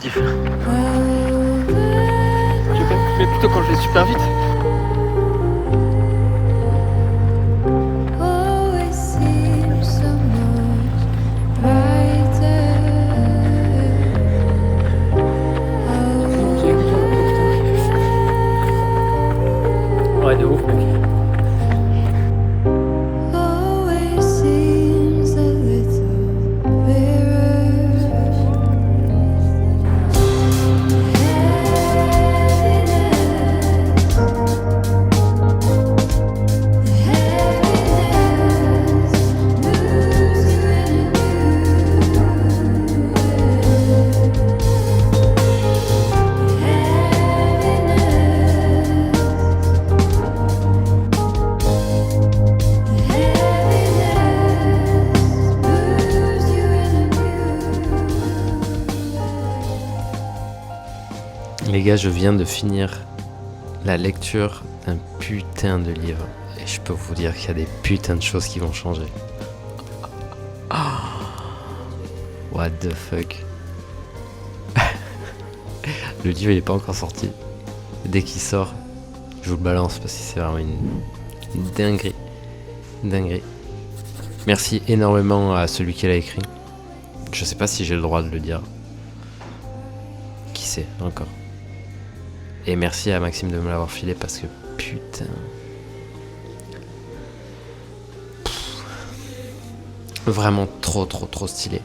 Mais plutôt quand je vais super vite. Ouais, de ouf, mec. Les gars, je viens de finir la lecture d'un putain de livre. Et je peux vous dire qu'il y a des putains de choses qui vont changer. What the fuck. Le livre il est pas encore sorti. Dès qu'il sort, je vous le balance parce que c'est vraiment une dinguerie. Une dinguerie. Merci énormément à celui qui l'a écrit. Je sais pas si j'ai le droit de le dire. Qui sait encore. Et merci à Maxime de me l'avoir filé parce que putain. Vraiment trop stylé.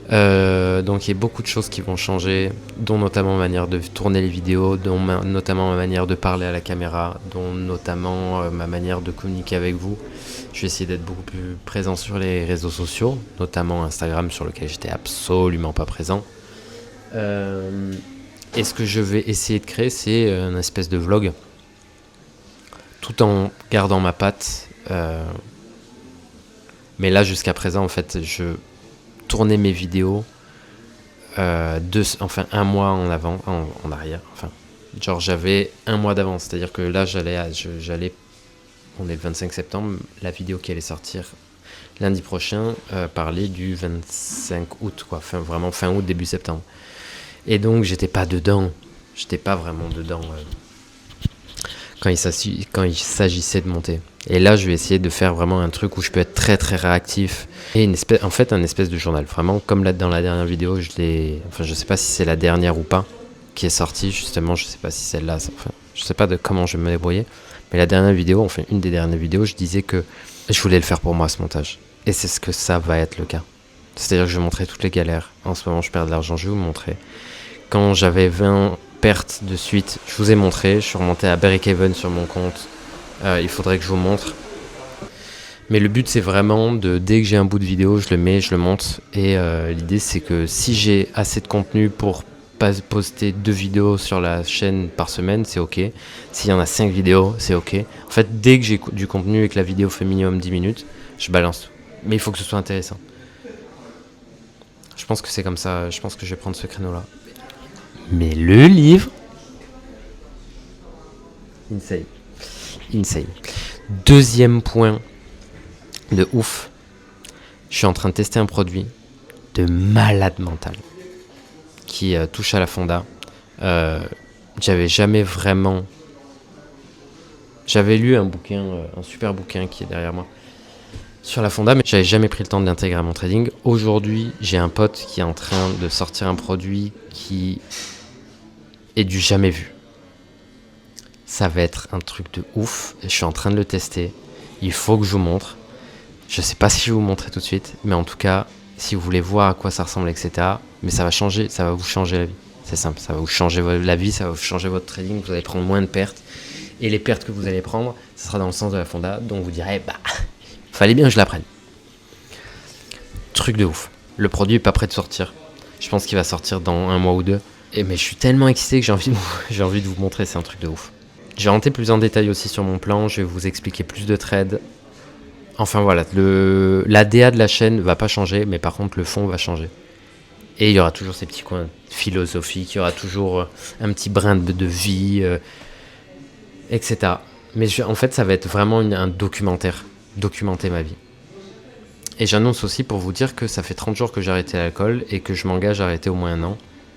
Donc il y a beaucoup de choses qui vont changer, dont notamment ma manière de tourner les vidéos, dont notamment ma manière de parler à la caméra, dont notamment ma manière de communiquer avec vous. Je vais essayer d'être beaucoup plus présent sur les réseaux sociaux, notamment Instagram sur lequel j'étais absolument pas présent. Et ce que je vais essayer de créer, c'est une espèce de vlog, tout en gardant ma patte. Mais là, jusqu'à présent, en fait, je tournais mes vidéos un mois en avant, en arrière. Enfin, genre j'avais un mois d'avance, c'est-à-dire que là, j'allais, on est le 25 septembre, la vidéo qui allait sortir lundi prochain parlait du 25 août, quoi. Enfin, vraiment fin août, début septembre. Et donc, j'étais pas vraiment dedans quand il s'agissait de monter. Et là, je vais essayer de faire vraiment un truc où je peux être très réactif. Et un espèce de journal. Vraiment, comme là, dans la dernière vidéo, je sais pas si c'est la dernière ou pas, qui est sortie, justement. Je sais pas si celle-là, je sais pas de comment je vais me débrouiller. Mais la dernière vidéo, une des dernières vidéos, je disais que je voulais le faire pour moi, ce montage. Et c'est ce que ça va être le cas. C'est-à-dire que je vais montrer toutes les galères. En ce moment, je perds de l'argent, je vais vous montrer. Quand j'avais 20 pertes de suite, je vous ai montré. Je suis remonté à Break-Even sur mon compte. Il faudrait que je vous montre. Mais le but, c'est vraiment dès que j'ai un bout de vidéo, je le mets, je le monte. Et l'idée, c'est que si j'ai assez de contenu pour poster 2 vidéos sur la chaîne par semaine, c'est ok. S'il y en a 5 vidéos, c'est ok. En fait, dès que j'ai du contenu et que la vidéo fait minimum 10 minutes, je balance tout. Mais il faut que ce soit intéressant. Je pense que c'est comme ça. Je pense que je vais prendre ce créneau-là. Mais le livre... Insane. Deuxième point de ouf. Je suis en train de tester un produit de malade mental qui touche à la fonda. J'avais jamais vraiment... J'avais lu un bouquin, un super bouquin qui est derrière moi, sur la fonda, mais j'avais jamais pris le temps de l'intégrer à mon trading. Aujourd'hui, j'ai un pote qui est en train de sortir un produit qui est du jamais vu. Ça va être un truc de ouf. Je suis en train de le tester. Il faut que je vous montre. Je sais pas si je vais vous montrer tout de suite, mais en tout cas, si vous voulez voir à quoi ça ressemble, etc. Mais ça va vous changer la vie. C'est simple, ça va vous changer la vie, ça va vous changer votre trading. Vous allez prendre moins de pertes. Et les pertes que vous allez prendre, ça sera dans le sens de la fonda. Donc vous direz, fallait bien que je la prenne. Truc de ouf. Le produit est pas prêt de sortir. Je pense qu'il va sortir dans 1 mois ou 2. Mais je suis tellement excité que j'ai envie de vous montrer, c'est un truc de ouf. J'ai rentré plus en détail aussi sur mon plan, je vais vous expliquer plus de trades. Enfin voilà, la DA de la chaîne va pas changer, mais par contre le fond va changer. Et il y aura toujours ces petits coins philosophiques, il y aura toujours un petit brin de vie, etc. Mais en fait ça va être vraiment un documentaire, documenter ma vie. Et j'annonce aussi pour vous dire que ça fait 30 jours que j'ai arrêté l'alcool et que je m'engage à arrêter au moins 1 an.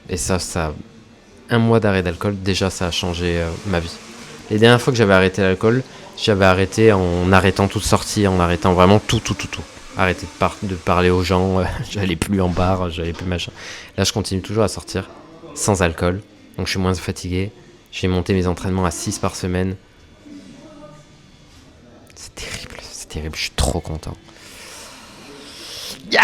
Et ça, un mois d'arrêt d'alcool, déjà ça a changé ma vie. Les dernières fois que j'avais arrêté l'alcool, j'avais arrêté en arrêtant toute sortie, en arrêtant vraiment tout. Arrêter de parler aux gens, j'allais plus en bar, j'allais plus machin. Là, je continue toujours à sortir sans alcool, donc je suis moins fatigué. J'ai monté mes entraînements à 6 par semaine. C'est terrible, je suis trop content. Yeah!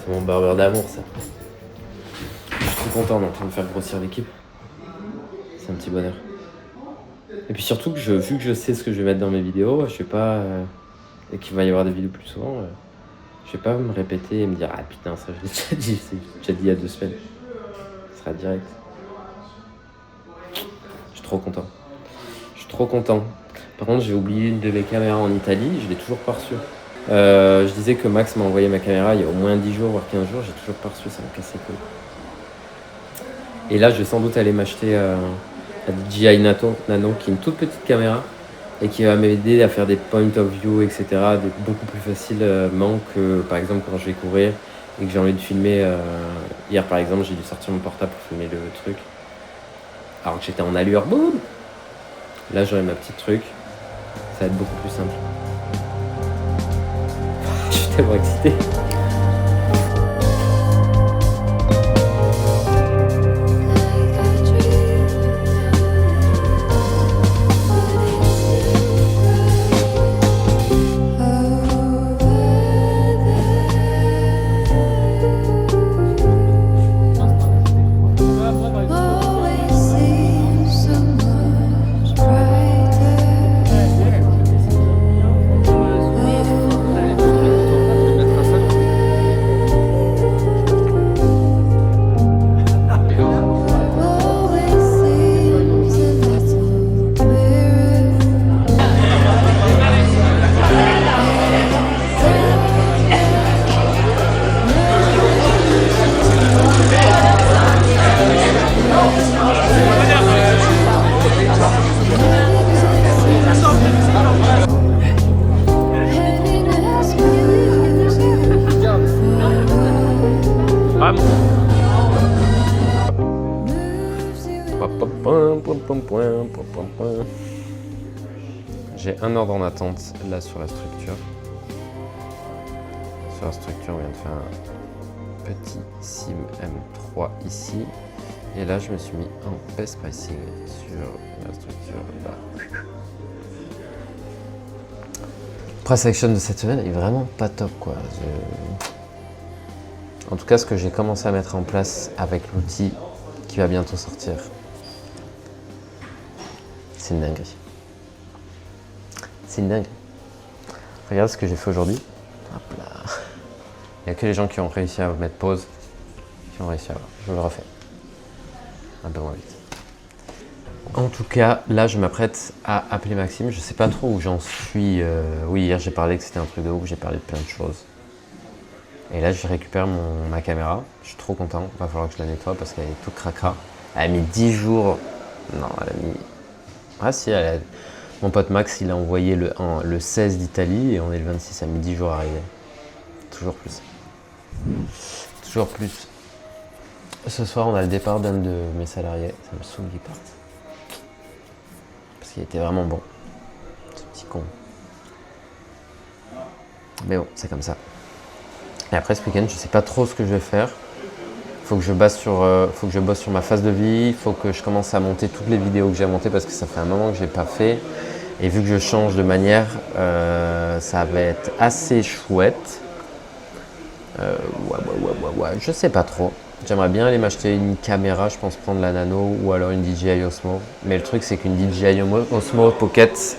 C'est mon burger d'amour, ça. Je suis trop content, on est en train de faire grossir l'équipe. C'est un petit bonheur. Et puis surtout, vu que je sais ce que je vais mettre dans mes vidéos, je sais pas... et qu'il va y avoir des vidéos plus souvent, je vais pas me répéter et me dire « Ah putain, ça je l'ai déjà dit, c'est déjà dit il y a 2 semaines. » Ce sera direct. Je suis trop content. Par contre, j'ai oublié une de mes caméras en Italie, je l'ai toujours pas reçue. Je disais que Max m'a envoyé ma caméra il y a au moins 10 jours, voire 15 jours, j'ai toujours pas reçu, ça m'a cassé les couilles. Et là, je vais sans doute aller m'acheter la DJI Nano, qui est une toute petite caméra et qui va m'aider à faire des point of view, etc. Beaucoup plus facilement que, par exemple, quand je vais courir et que j'ai envie de filmer. Hier, par exemple, j'ai dû sortir mon portable pour filmer le truc, alors que j'étais en allure. Boum! Là, j'aurai ma petite truc. Ça va être beaucoup plus simple. Je suis tellement excité. J'ai 1 ordre en attente là sur la structure. Sur la structure, on vient de faire un petit sim M3 ici. Et là, je me suis mis en best pricing sur la structure là. Price action de cette semaine est vraiment pas top quoi. En tout cas, ce que j'ai commencé à mettre en place avec l'outil qui va bientôt sortir, c'est une dinguerie. C'est une dinguerie. Regarde ce que j'ai fait aujourd'hui. Hop là. Il n'y a que les gens qui ont réussi à mettre pause qui ont réussi à voir. Je le refais. Un peu moins vite. En tout cas, là, je m'apprête à appeler Maxime. Je sais pas trop où j'en suis. Oui, hier, j'ai parlé que c'était un truc de ouf. J'ai parlé de plein de choses. Et là, je récupère ma caméra. Je suis trop content. Il va falloir que je la nettoie parce qu'elle est toute cracra. Elle a mis 10 jours. Non, elle a mis... Ah si, elle a... Mon pote Max, il a envoyé le 16 d'Italie et on est le 26, ça a mis 10 jours à arriver. Toujours plus. Toujours plus. Ce soir, on a le départ d'un de mes salariés. Ça me saoule qu'il parte. Parce qu'il était vraiment bon. Ce petit con. Mais bon, c'est comme ça. Et après, ce week-end, je sais pas trop ce que je vais faire. Faut que je bosse sur ma phase de vie. Il faut que je commence à monter toutes les vidéos que j'ai montées parce que ça fait un moment que j'ai pas fait. Et vu que je change de manière, ça va être assez chouette. Ouais, je sais pas trop. J'aimerais bien aller m'acheter une caméra, je pense prendre la Nano ou alors une DJI Osmo. Mais le truc, c'est qu'une DJI Osmo Pocket,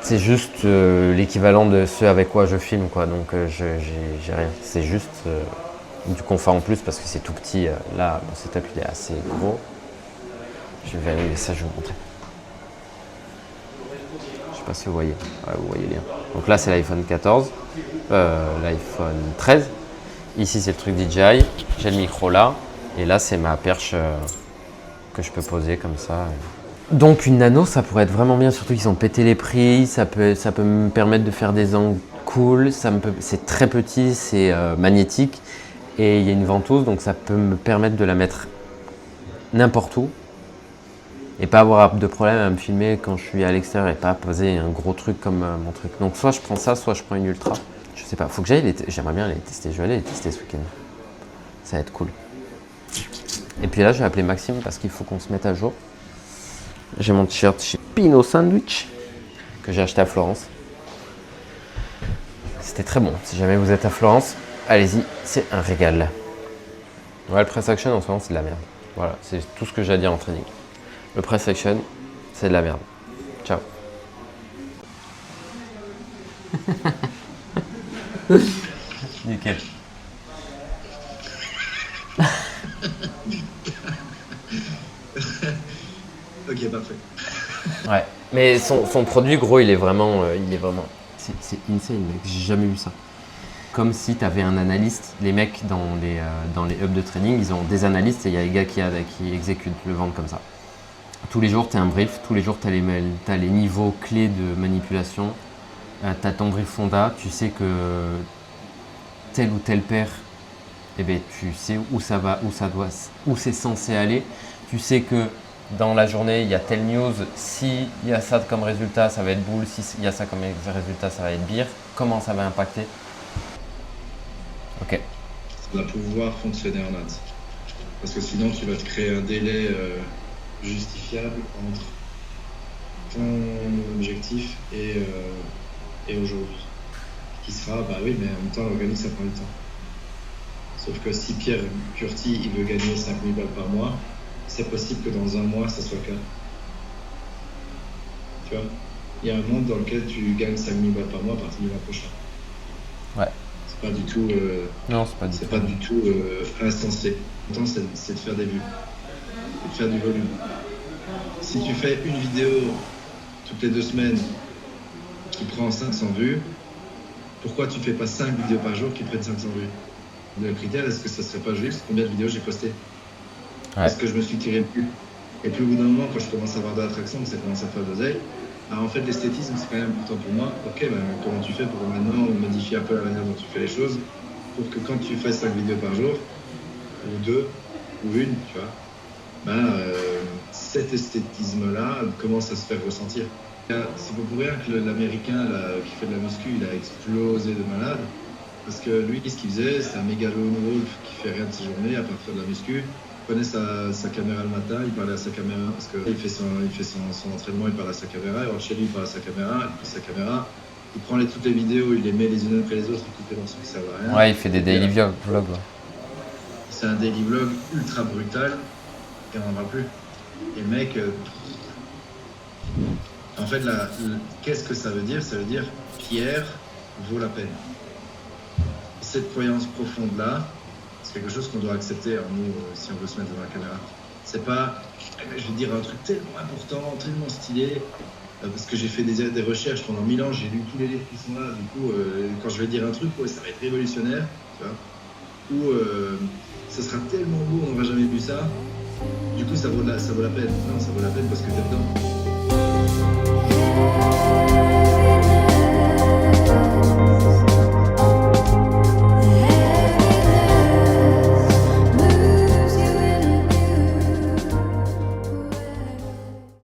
c'est juste l'équivalent de ce avec quoi je filme, quoi. Donc j'ai rien. C'est juste du confort en plus parce que c'est tout petit. Là, mon setup il est assez gros. Je vais arriver ça, je vais vous montrer. Je sais pas si vous voyez. Ouais, vous voyez bien. Donc là, c'est l'iPhone 14, l'iPhone 13. Ici, c'est le truc DJI. J'ai le micro là. Et là, c'est ma perche que je peux poser comme ça. Donc une nano, ça pourrait être vraiment bien, surtout qu'ils ont pété les prix, ça peut me permettre de faire des angles cool, c'est très petit, c'est magnétique, et il y a une ventouse, donc ça peut me permettre de la mettre n'importe où, et pas avoir de problème à me filmer quand je suis à l'extérieur, et pas poser un gros truc comme mon truc. Donc soit je prends ça, soit je prends une ultra, je sais pas, faut que j'aimerais bien les tester, je vais aller les tester ce week-end, ça va être cool. Et puis là, je vais appeler Maxime parce qu'il faut qu'on se mette à jour. J'ai mon t-shirt chez Pino Sandwich que j'ai acheté à Florence. C'était très bon. Si jamais vous êtes à Florence, allez-y, c'est un régal. Ouais, le press action en ce moment, c'est de la merde. Voilà, c'est tout ce que j'ai à dire en training. Le press action, c'est de la merde. Ciao. Nickel. Ok, parfait. Ouais, mais son produit, gros, il est vraiment, c'est insane, mec. J'ai jamais vu ça. Comme si tu avais un analyste. Les mecs dans les hubs de training, ils ont des analystes et il y a les gars qui exécutent le ventre comme ça. Tous les jours, tu as un brief. Tous les jours, tu as les niveaux clés de manipulation. Tu as ton brief fonda. Tu sais que tel ou tel paire, eh ben, tu sais où ça va, où c'est censé aller. Tu sais que dans la journée, il y a telle news. Si il y a ça comme résultat, ça va être boule. Si il y a ça comme résultat, ça va être beer. Comment ça va impacter? Ok. Ça va pouvoir fonctionner en ads. Parce que sinon, tu vas te créer un délai justifiable entre ton objectif et aujourd'hui. Qui sera, bah oui, mais en même temps, l'organique, ça prend du temps. Sauf que si Pierre Curti, il veut gagner 5000 balles par mois, c'est possible que dans un mois, ça soit le cas. Tu vois, il y a un monde dans lequel tu gagnes 5000 balles par mois à partir du mois prochain. Ouais. C'est pas du tout, Non, c'est pas du tout. instancé. L'important, c'est de faire des vues, et de faire du volume. Si tu fais une vidéo toutes les 2 semaines qui prend 500 vues, pourquoi tu fais pas 5 vidéos par jour qui prennent 500 vues? Le critère, est-ce que ça serait pas juste combien de vidéos j'ai postées? Est-ce que je me suis tiré le cul? Et puis au bout d'un moment, quand je commence à avoir de l'attraction, que ça commence à faire de l'oseille, en fait l'esthétisme c'est quand même important pour moi. Ok, ben, comment tu fais pour maintenant modifier un peu la manière dont tu fais les choses pour que quand tu fasses 5 vidéos par jour, ou 2, ou une, tu vois, cet esthétisme-là commence à se faire ressentir. C'est pas pour rien que l'américain qui fait de la muscu, il a explosé de malade. Parce que lui, ce qu'il faisait, c'est un méga lone wolf qui fait rien de ses journées à part faire de la muscu. Il prenait sa caméra le matin, il parlait à sa caméra, parce qu'il fait son entraînement, il parle à sa caméra, et alors chez lui, il parle à sa caméra, il pose sa caméra, il prend toutes les vidéos, il les met les unes après les autres, il coupe les morceaux qui servent à rien. Ouais, il fait des daily vlogs. Ouais. C'est un daily vlog ultra brutal, et on n'en parle plus. Et le mec, en fait, qu'est-ce que ça veut dire? Ça veut dire Pierre vaut la peine. Cette croyance profonde-là, c'est quelque chose qu'on doit accepter en nous si on veut se mettre devant la caméra. C'est pas, je vais dire un truc tellement important, tellement stylé, parce que j'ai fait des recherches pendant 1000 ans, j'ai lu tous les livres qui sont là, du coup, quand je vais dire un truc, ouais, ça va être révolutionnaire, tu vois, ou ça sera tellement beau, on n'aura jamais vu ça, du coup ça vaut la peine. Non, ça vaut la peine parce que t'es dedans.